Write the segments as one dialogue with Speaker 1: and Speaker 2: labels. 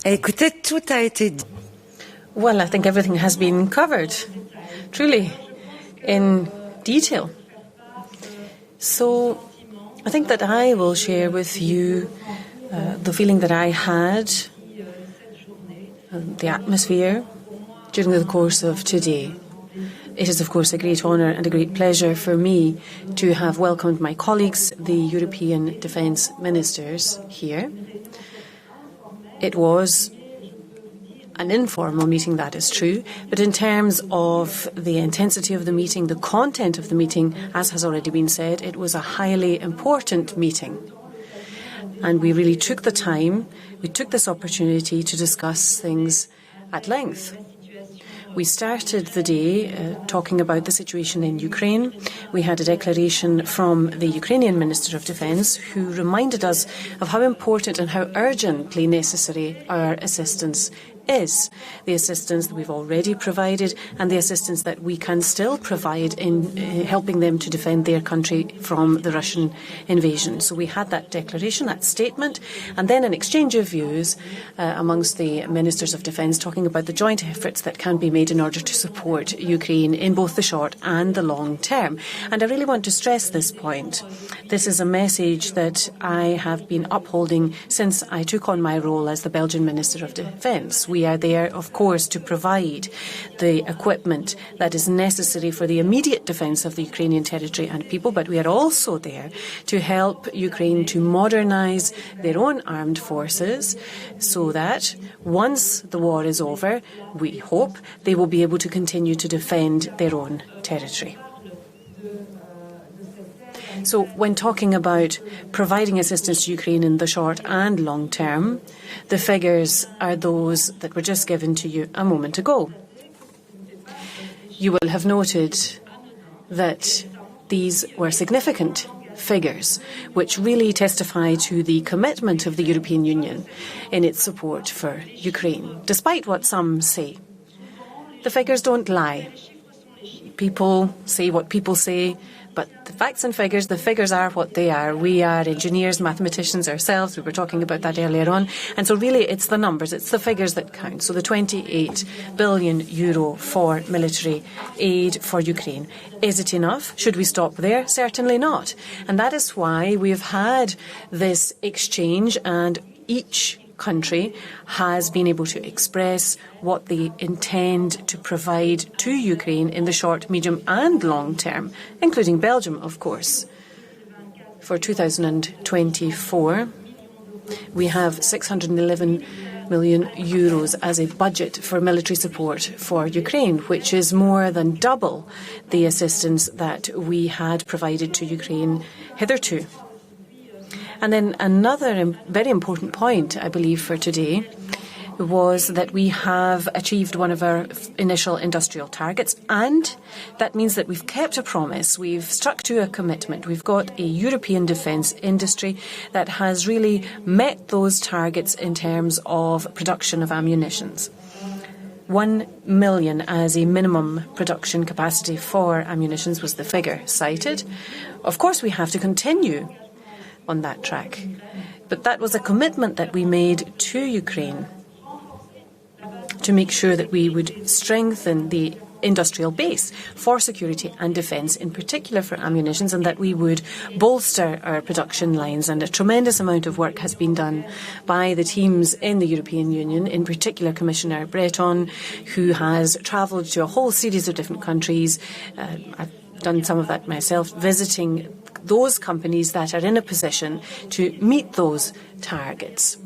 Speaker 1: Écoutez, tout a été dit.
Speaker 2: Well, I think everything has been covered, truly, in detail. So I think that I will share with you the feeling that I had, the atmosphere during the course of today. It is, of course, a great honour and a great pleasure for me to have welcomed my colleagues, the European Defence Ministers, here. It was an informal meeting, that is true, but in terms of the intensity of the meeting, the content of the meeting, as has already been said, it was a highly important meeting. And we really took the time, we took this opportunity to discuss things at length. We started the day talking about the situation in Ukraine. We had a declaration from the Ukrainian Minister of Defence who reminded us of how important and how urgently necessary our assistance is. The assistance that we've already provided and the assistance that we can still provide in helping them to defend their country from the Russian invasion. So we had that declaration, that statement, and then an exchange of views amongst the Ministers of Defence talking about the joint efforts that can be made in order to support Ukraine in both the short and the long term. And I really want to stress this point. This is a message that I have been upholding since I took on my role as the Belgian Minister of Defence. We are there, of course, to provide the equipment that is necessary for the immediate defence of the Ukrainian territory and people, but we are also there to help Ukraine to modernise their own armed forces so that once the war is over, we hope they will be able to continue to defend their own territory. So when talking about providing assistance to Ukraine in the short and long term, the figures are those that were just given to you a moment ago. You will have noted that these were significant figures, which really testify to the commitment of the European Union in its support for Ukraine, despite what some say. The figures don't lie. People say what people say, but the facts and figures, the figures are what they are. We are engineers, mathematicians ourselves. We were talking about that earlier on. And so really it's the numbers, it's the figures that count. So the 28 billion euro for military aid for Ukraine. Is it enough? Should we stop there? Certainly not. And that is why we've had this exchange, and each country has been able to express what they intend to provide to Ukraine in the short, medium and long term, including Belgium, of course. For 2024, we have 611 million euros as a budget for military support for Ukraine, which is more than double the assistance that we had provided to Ukraine hitherto. And then another very important point, I believe, for today was that we have achieved one of our initial industrial targets, and that means that we've kept a promise, we've stuck to a commitment. We've got a European defence industry that has really met those targets in terms of production of ammunitions. 1 million as a minimum production capacity for ammunitions was the figure cited. Of course, we have to continue on that track. But that was a commitment that we made to Ukraine to make sure that we would strengthen the industrial base for security and defence, in particular for ammunitions, and that we would bolster our production lines. And a tremendous amount of work has been done by the teams in the European Union, in particular Commissioner Breton, who has travelled to a whole series of different countries. I've done some of that myself, visiting those companies that are in a position to meet those targets.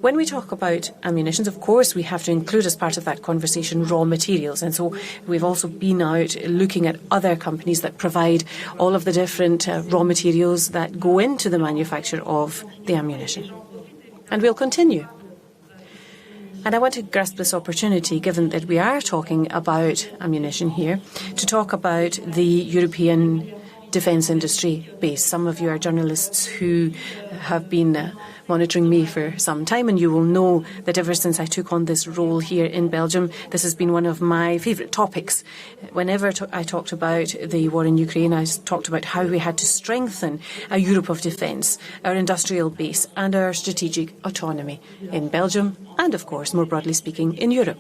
Speaker 2: When we talk about ammunitions, of course, we have to include as part of that conversation raw materials. And so we've also been out looking at other companies that provide all of the different raw materials that go into the manufacture of the ammunition. And we'll continue. And I want to grasp this opportunity, given that we are talking about ammunition here, to talk about the European defence industry base. Some of you are journalists who have been monitoring me for some time, and you will know that ever since I took on this role here in Belgium, this has been one of my favourite topics. Whenever I talked about the war in Ukraine, I talked about how we had to strengthen a Europe of defence, our industrial base and our strategic autonomy in Belgium and, of course, more broadly speaking, in Europe.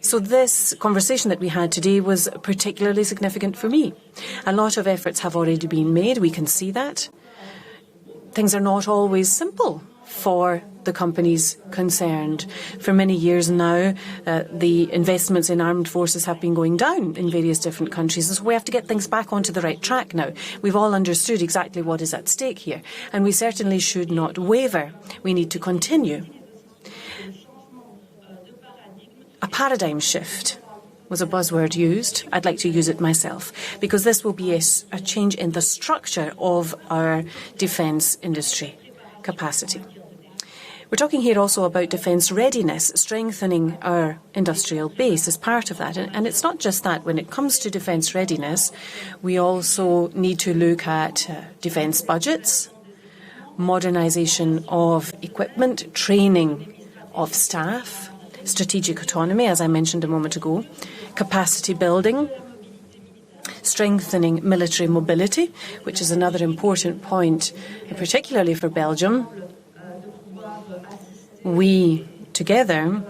Speaker 2: So this conversation that we had today was particularly significant for me. A lot of efforts have already been made. We can see that. Things are not always simple for the companies concerned. For many years now, the investments in armed forces have been going down in various different countries. So we have to get things back onto the right track now. We've all understood exactly what is at stake here, and we certainly should not waver. We need to continue. A paradigm shift was a buzzword used. I'd like to use it myself, because this will be a change in the structure of our defence industry capacity. We're talking here also about defence readiness, strengthening our industrial base as part of that. And it's not just that. When it comes to defence readiness, we also need to look at defence budgets, modernisation of equipment, training of staff, strategic autonomy, as I mentioned a moment ago, capacity building, strengthening military mobility, which is another important point, particularly for Belgium. We, together,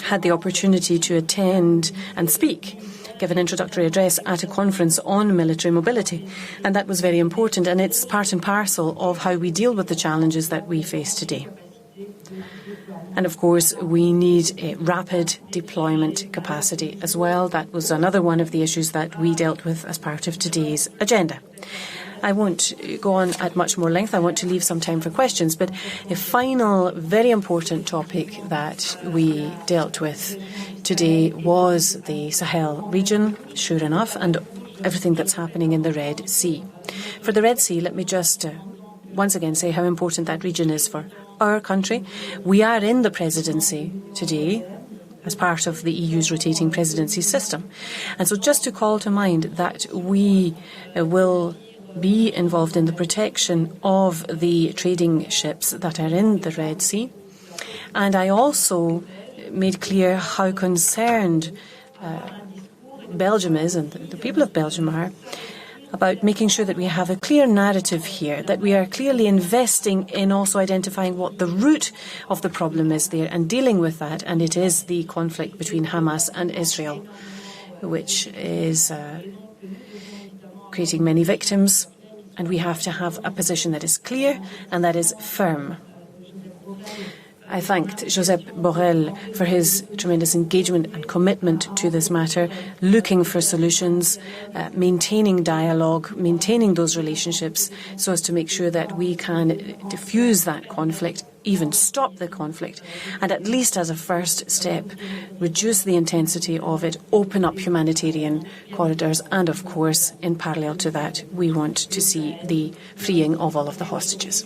Speaker 2: had the opportunity to attend and speak, give an introductory address at a conference on military mobility. And that was very important, and it's part and parcel of how we deal with the challenges that we face today. And of course, we need a rapid deployment capacity as well. That was another one of the issues that we dealt with as part of today's agenda. I won't go on at much more length. I want to leave some time for questions. But a final, very important topic that we dealt with today was the Sahel region, sure enough, and everything that's happening in the Red Sea. For the Red Sea, let me just once again say how important that region is for our country. We are in the presidency today as part of the EU's rotating presidency system. And so just to call to mind that we will be involved in the protection of the trading ships that are in the Red Sea. And I also made clear how concerned Belgium is, and the people of Belgium are, about making sure that we have a clear narrative here, that we are clearly investing in also identifying what the root of the problem is there and dealing with that. And it is the conflict between Hamas and Israel, which is creating many victims. And we have to have a position that is clear and that is firm. I thanked Josep Borrell for his tremendous engagement and commitment to this matter, looking for solutions, maintaining dialogue, maintaining those relationships so as to make sure that we can diffuse that conflict, even stop the conflict, and at least as a first step, reduce the intensity of it, open up humanitarian corridors, and of course, in parallel to that, we want to see the freeing of all of the hostages.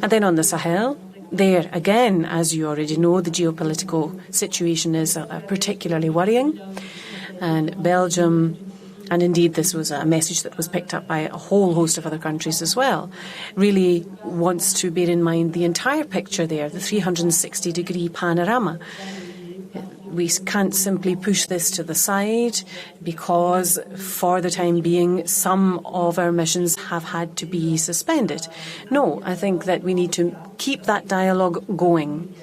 Speaker 2: And then on the Sahel, there, again, as you already know, the geopolitical situation is particularly worrying. And Belgium, and indeed this was a message that was picked up by a whole host of other countries as well, really wants to bear in mind the entire picture there, the 360-degree panorama. We can't simply push this to the side because for the time being some of our missions have had to be suspended. No, I think that we need to keep that dialogue going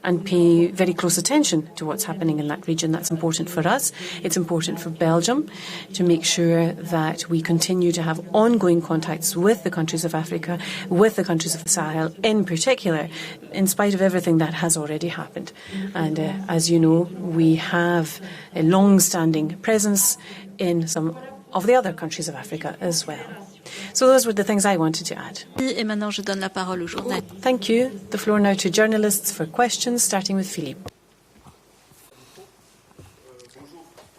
Speaker 2: and pay very close attention to what's happening in that region. That's important for us. It's important for Belgium to make sure that we continue to have ongoing contacts with the countries of Africa, with the countries of the Sahel in particular, in spite of everything that has already happened. And as you know, we have a long-standing presence in some of the other countries of Africa as well. So those were the things I wanted to add. Thank you. The floor now to journalists for questions, starting with Philippe.